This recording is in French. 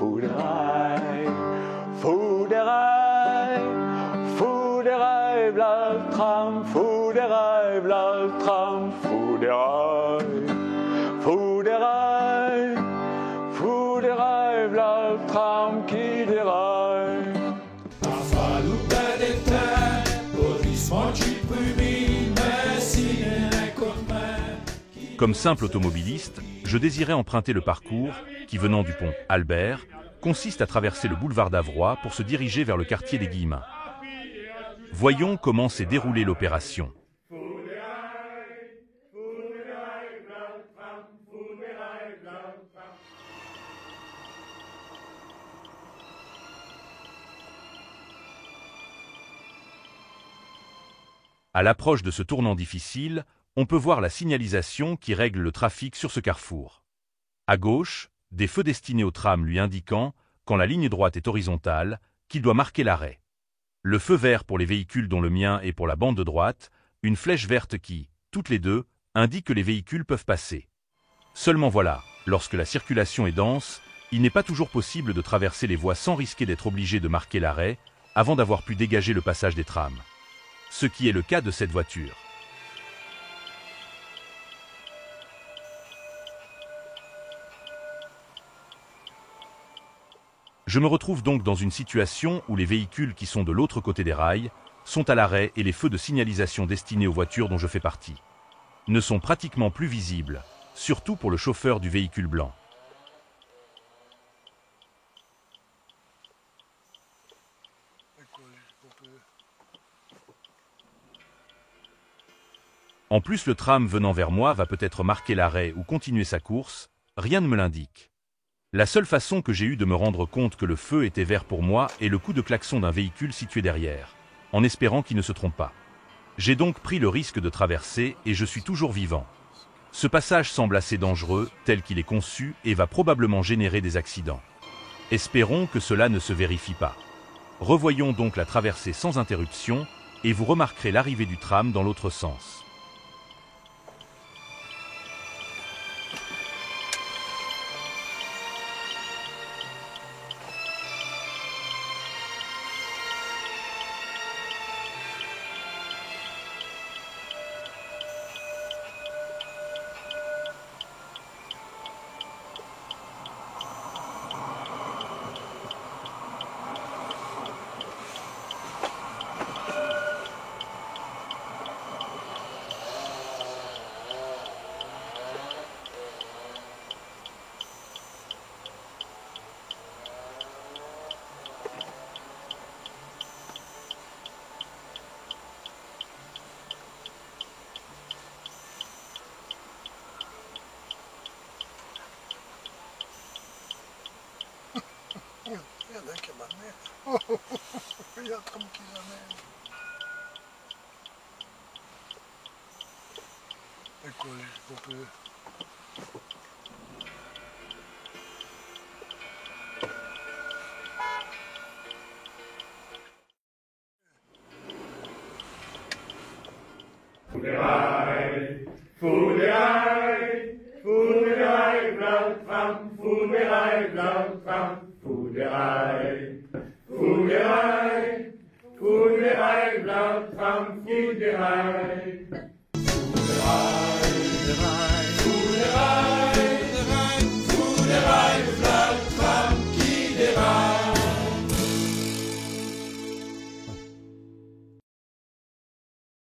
Fuderei, Fuderei, Fuderei, Blattram, Fuderei, Blattram, Fuderei, Fuderei, Fuderei, Blattram, Kiderei. Comme simple automobiliste, je désirais emprunter le parcours qui, venant du pont Albert, consiste à traverser le boulevard d'Avroy pour se diriger vers le quartier des Guillemins. Voyons comment s'est déroulée l'opération. À l'approche de ce tournant difficile, on peut voir la signalisation qui règle le trafic sur ce carrefour. À gauche, des feux destinés au tram lui indiquant, quand la ligne droite est horizontale, qu'il doit marquer l'arrêt. Le feu vert pour les véhicules dont le mien est pour la bande de droite, une flèche verte qui, toutes les deux, indique que les véhicules peuvent passer. Seulement voilà, lorsque la circulation est dense, il n'est pas toujours possible de traverser les voies sans risquer d'être obligé de marquer l'arrêt, avant d'avoir pu dégager le passage des trams. Ce qui est le cas de cette voiture. Je me retrouve donc dans une situation où les véhicules qui sont de l'autre côté des rails sont à l'arrêt et les feux de signalisation destinés aux voitures dont je fais partie ne sont pratiquement plus visibles, surtout pour le chauffeur du véhicule blanc. En plus, le tram venant vers moi va peut-être marquer l'arrêt ou continuer sa course, rien ne me l'indique. La seule façon que j'ai eue de me rendre compte que le feu était vert pour moi est le coup de klaxon d'un véhicule situé derrière, en espérant qu'il ne se trompe pas. J'ai donc pris le risque de traverser et je suis toujours vivant. Ce passage semble assez dangereux, tel qu'il est conçu, et va probablement générer des accidents. Espérons que cela ne se vérifie pas. Revoyons donc la traversée sans interruption, et vous remarquerez l'arrivée du tram dans l'autre sens. Il y en a qui m'amènent. Il y a un tram qui m'amène. Et quoi, on peut... Fuderei, Fuderei, Fuderei, Blattram, Fuderei, Blattram, Fuderei, Fuderei, Fuderei, Blattram, Fuderei.